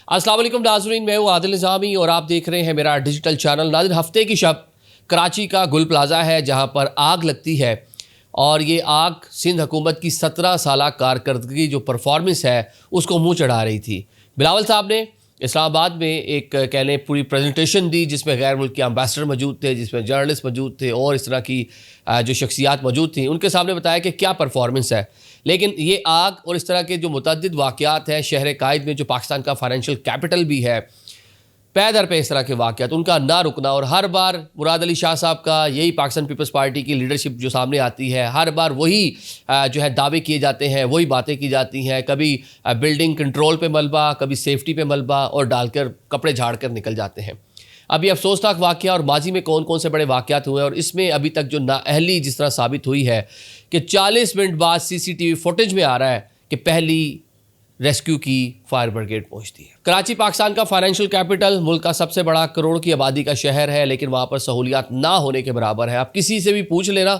अस्सलाम वालेकुम नाज़रीन, मैं हूँ आदिल निज़ामी और आप देख रहे हैं मेरा डिजिटल चैनल। नाज़रीन, हफ्ते की शब कराची का गुल प्लाज़ा है जहाँ पर आग लगती है और ये आग सिंध हुकूमत की 17 साला कारकर्दगी जो परफॉर्मेंस है उसको मुँह चढ़ा रही थी। बिलावल साहब ने इस्लामाबाद में एक कह लें पूरी प्रेजेंटेशन दी जिसमें गैर मुल्की एम्बेसडर मौजूद थे, जिसमें जर्नलिस्ट मौजूद थे और इस तरह की जो शख्सियात मौजूद थी। उनके सामने बताया कि क्या परफॉर्मेंस है। लेकिन ये आग और इस तरह के जो मुतअद्दिद वाक़यात हैं शहर कायद में, जो पाकिस्तान का फाइनेंशियल कैपिटल भी है, पैदर पे इस तरह के वाक़यात, उनका ना रुकना। और हर बार मुराद अली शाह साहब का यही पाकिस्तान पीपल्स पार्टी की लीडरशिप जो सामने आती है, हर बार वही जो है दावे किए जाते हैं, वही बातें की जाती हैं। कभी बिल्डिंग कंट्रोल पे मलबा, कभी सेफ्टी पे मलबा और डालकर कपड़े झाड़ कर निकल जाते हैं। अब ये अफसोसनाक वाक़या और माजी में कौन कौन से बड़े वाक़यात हुए हैं और इसमें अभी तक जो नाअहली जिस तरह साबित हुई है कि 40 मिनट बाद CCTV फुटेज में आ रहा है कि पहली रेस्क्यू की फायर ब्रिगेड पहुंचती है। कराची पाकिस्तान का फाइनेंशियल कैपिटल, मुल्क का सबसे बड़ा करोड़ की आबादी का शहर है, लेकिन वहाँ पर सहूलियात ना होने के बराबर है। आप किसी से भी पूछ लेना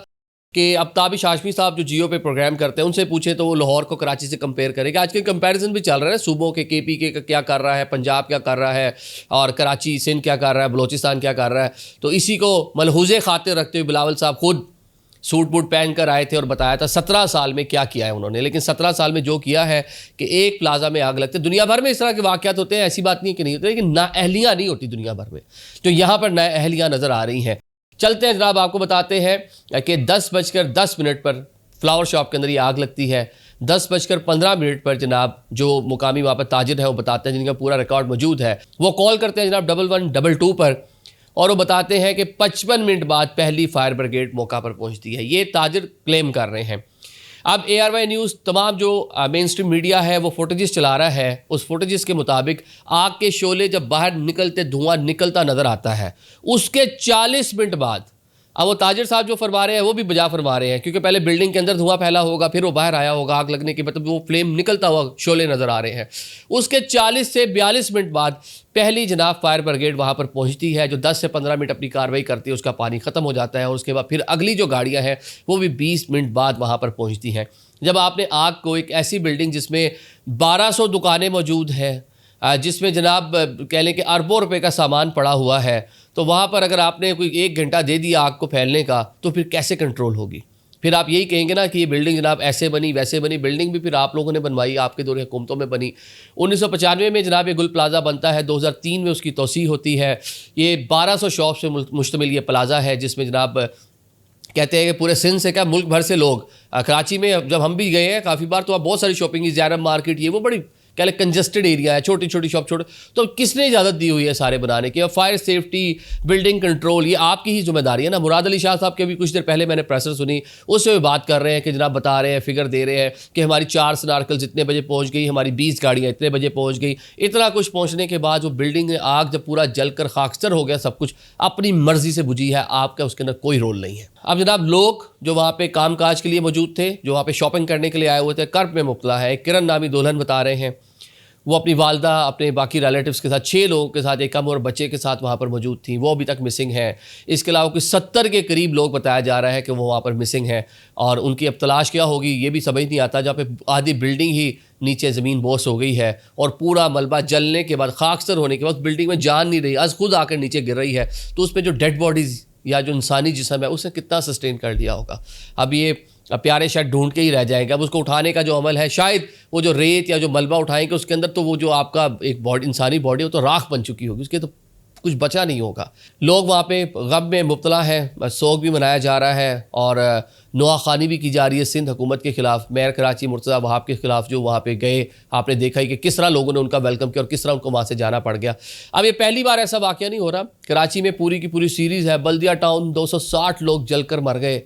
कि अब ताबिश हाशमी साहब जो जियो पे प्रोग्राम करते हैं उनसे पूछे तो वो लाहौर को कराची से कंपेयर करेंगे। आज के कंपैरिजन भी चल रहा है सूबों के, KPK का क्या कर रहा है, पंजाब क्या कर रहा है और कराची सिंध क्या कर रहा है, बलोचिस्तान क्या कर रहा है। तो इसी को मलहूज़े खातिर रखते हुए बिलावल साहब खुद सूट बूट पहन कर आए थे और बताया था 17 साल में क्या किया है उन्होंने। लेकिन 17 साल में जो किया है कि एक प्लाजा में आग लगती है। दुनिया भर में इस तरह के वाक़यात होते हैं, ऐसी बात नहीं है कि नहीं होते, लेकिन नाअहलियाँ नहीं होती दुनिया भर में, जो यहाँ पर नाअहलियाँ नज़र आ रही हैं। चलते हैं जनाब, आपको बताते हैं कि 10:10 पर फ्लावर शॉप के अंदर ये आग लगती है। 10:15 पर जनाब जो मुकामी वहाँ पर ताजिर है वो बताते हैं, जिनका पूरा रिकॉर्ड मौजूद है, वो कॉल करते हैं जनाब 1122 पर और वो बताते हैं कि 55 मिनट बाद पहली फायर ब्रिगेड मौका पर पहुंचती है। ये ताजिर क्लेम कर रहे हैं। अब ARY न्यूज़ तमाम जो मेन स्ट्रीम मीडिया है वो फुटेजेस चला रहा है। उस फुटेजेस के मुताबिक आग के शोले जब बाहर निकलते, धुआं निकलता नज़र आता है, उसके 40 मिनट बाद अब वो ताजिर साहब जो फरमा रहे हैं वो भी बजा फरमा रहे हैं, क्योंकि पहले बिल्डिंग के अंदर धुआं फैला होगा, फिर वो बाहर आया होगा आग लगने के बाद, वो फ्लेम निकलता हुआ शोले नज़र आ रहे हैं। उसके 40 से 42 मिनट बाद पहली जनाब फायर ब्रिगेड वहाँ पर पहुँचती है, जो 10 से 15 मिनट अपनी कार्रवाई करती है, उसका पानी ख़त्म हो जाता है और उसके बाद फिर अगली जो गाड़ियाँ हैं वो भी 20 मिनट बाद वहाँ पर पहुँचती हैं। जब आपने आग को एक ऐसी बिल्डिंग जिसमें 1200 दुकानें मौजूद हैं, जिसमें जनाब कह लें कि अरबों रुपए का सामान पड़ा हुआ है, तो वहाँ पर अगर आपने कोई 1 घंटा दे दिया आग को फैलने का तो फिर कैसे कंट्रोल होगी। फिर आप यही कहेंगे ना कि ये बिल्डिंग जनाब ऐसे बनी वैसे बनी। बिल्डिंग भी फिर आप लोगों ने बनवाई, आपके दौर हुकूमतों में बनी। 1995 में जनाब ये गुल प्लाज़ा बनता है, 2003 में उसकी तोसी होती है। ये 1200 शॉप से मुश्तमिल ये प्लाज़ा है, जिसमें जनाब कहते हैं कि पूरे सिंध से क्या मुल्क भर से लोग, कराची में जब हम भी गए हैं काफ़ी बार, तो आप बहुत सारी शॉपिंग, ज़ैरम मार्केट, ये वो बड़ी कह लें कंजस्टेड एरिया है, छोटी छोटी शॉप छोटे। तो किसने इजाज़त दी हुई है सारे बनाने की? और फायर सेफ्टी, बिल्डिंग कंट्रोल, ये आपकी ही जिम्मेदारी है ना। मुराद अली शाह साहब के भी कुछ देर पहले मैंने प्रेसर सुनी, उससे भी बात कर रहे हैं कि जनाब बता रहे हैं, फिगर दे रहे हैं कि हमारी 4 स्नार्कल्स इतने बजे पहुँच गई, हमारी 20 गाड़ियाँ इतने बजे पहुँच गई। इतना कुछ पहुँचने के बाद वो बिल्डिंग में आग जब पूरा जल कर खाकसर हो गया, सब कुछ अपनी मर्जी से बुझी है, आपका उसके अंदर कोई रोल नहीं है। अब जनाब लोग जो वहाँ पे काम काज के लिए मौजूद थे, जो वहाँ पे शॉपिंग करने के लिए आए हुए थे, कर्ब में मुब्तला है। किरण नामी दुल्हन बता रहे हैं वो अपनी वालदा, अपने बाकी रिलेटिव्स के साथ 6 लोगों के साथ, एक कम और बच्चे के साथ वहाँ पर मौजूद थी, वो अभी तक मिसिंग हैं। इसके अलावा कुछ 70 के करीब लोग बताया जा रहा है कि वो वहाँ पर मिसिंग हैं और उनकी अब तलाश क्या होगी ये भी समझ नहीं आता। जहाँ पे आधी बिल्डिंग ही नीचे ज़मीन बोस हो गई है और पूरा मलबा जलने के बाद, खाकसर होने के बाद बिल्डिंग में जान नहीं रही, आज खुद आकर नीचे गिर रही है, तो उसमें जो डेड बॉडीज़ या जो इंसानी जिस्म है उसने कितना सस्टेन कर लिया होगा। अब ये प्यारे शायद ढूंढ के ही रह जाएंगे। अब उसको उठाने का जो अमल है, शायद वो जो रेत या जो मलबा उठाएंगे उसके अंदर तो वो जो आपका एक बॉडी, इंसानी बॉडी, वो तो राख बन चुकी होगी, उसके तो कुछ बचा नहीं होगा। लोग वहाँ पे गम में मुब्तला हैं, सोग भी मनाया जा रहा है और नुआखानी भी की जा रही है सिंध हुकूमत के ख़िलाफ़। मेयर कराची मुर्तज़ा वहाब के ख़िलाफ़ जो वहाँ पे गए, आपने देखा ही कि किस तरह लोगों ने उनका वेलकम किया और किस तरह उनको वहाँ से जाना पड़ गया। अब ये पहली बार ऐसा वाक़या नहीं हो रहा, कराची में पूरी की पूरी सीरीज़ है। बल्दिया टाउन 260 लोग जल कर मर गए,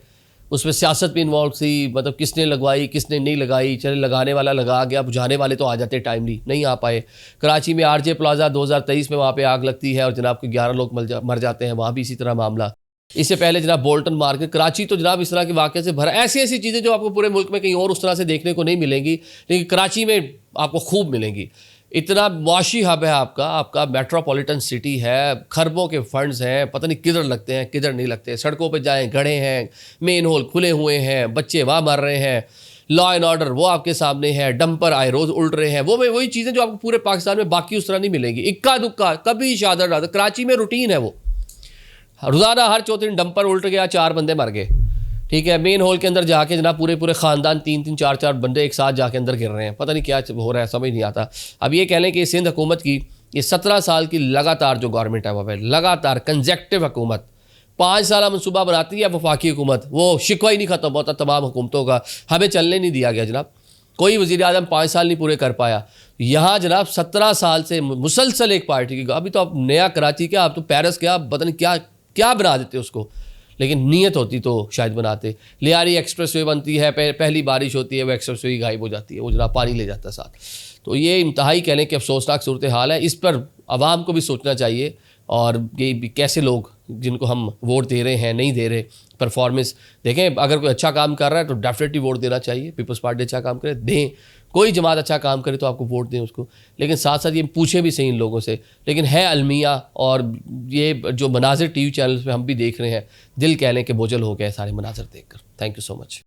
उसमें सियासत भी इन्वॉल्व थी, मतलब किसने लगवाई किसने नहीं लगाई। चले लगाने वाला लगा गया, बुझाने वाले तो आ जाते टाइमली, नहीं आ पाए। कराची में RJ प्लाजा 2023 में वहाँ पे आग लगती है और जनाब के 11 लोग मर जाते हैं, वहाँ भी इसी तरह मामला। इससे पहले जनाब बोल्टन मार्केट, कराची तो जनाब इस तरह के वाक़े से भरा। ऐसी ऐसी चीज़ें जो आपको पूरे मुल्क में कहीं और उस तरह से देखने को नहीं मिलेंगी, लेकिन कराची में आपको खूब मिलेंगी। इतना मुआशी हब है आपका मेट्रोपॉलिटन सिटी है, खरबों के फंड्स हैं, पता नहीं किधर लगते हैं किधर नहीं लगते। सड़कों पे जाएं, गड्ढे हैं, मेन होल खुले हुए हैं, बच्चे वहाँ मर रहे हैं। लॉ एंड ऑर्डर वो आपके सामने है, डंपर आए रोज़ उल्ट रहे हैं, वो वही चीज़ें जो आपको पूरे पाकिस्तान में बाकी उस तरह नहीं मिलेंगी। इक्का दुक्का कभी शादर, कराची में रूटीन है वो, रोज़ाना हर चौथे दिन डंपर उल्ट गया, 4 बंदे मर गए, ठीक है। मेन हॉल के अंदर जाके जनाब पूरे ख़ानदान 3-3 4-4 बंदे एक साथ जाके अंदर गिर रहे हैं, पता नहीं क्या हो रहा है, समझ नहीं आता। अब ये कह लें कि सिंध हुकूमत की ये 17 साल की लगातार जो गवर्नमेंट है वह लगातार कंजेक्टिव हुकूमत, 5 साल मनसूबा बनाती है वफाकी हुकूमत, वो शिकवा ही नहीं ख़त्म होता तमाम हुकूमतों का, हमें चलने नहीं दिया गया जनाब। कोई वज़ीर आज़म 5 साल नहीं पूरे कर पाया। यहाँ जनाब 17 साल से मुसलसल एक पार्टी की, अभी तो आप नया कराची क्या, आप तो पेरिस क्या, पता नहीं क्या क्या बना देते उसको, लेकिन नीयत होती तो शायद बनाते। लियारी एक्सप्रेसवे बनती है, पहली बारिश होती है, वो एक्सप्रेसवे गायब हो जाती है, वो जनाब पानी ले जाता है साथ। तो ये इंतहाई कह लें कि अफसोसनाक सूरत हाल है। इस पर आवाम को भी सोचना चाहिए, और ये भी कैसे लोग जिनको हम वोट दे रहे हैं नहीं दे रहे, परफॉर्मेंस देखें। अगर कोई अच्छा काम कर रहा है तो डेफिनेटली वोट देना चाहिए, पीपल्स पार्टी अच्छा काम करे दें, कोई जमात अच्छा काम करे तो आपको वोट दें उसको, लेकिन साथ साथ ये पूछें भी सही इन लोगों से। लेकिन है अलमिया, और ये जो मनाजिर टीवी चैनल्स पे हम भी देख रहे हैं, दिल कह लें कि बोझल हो गए सारे मनाजिर देखकर। Thank you so much.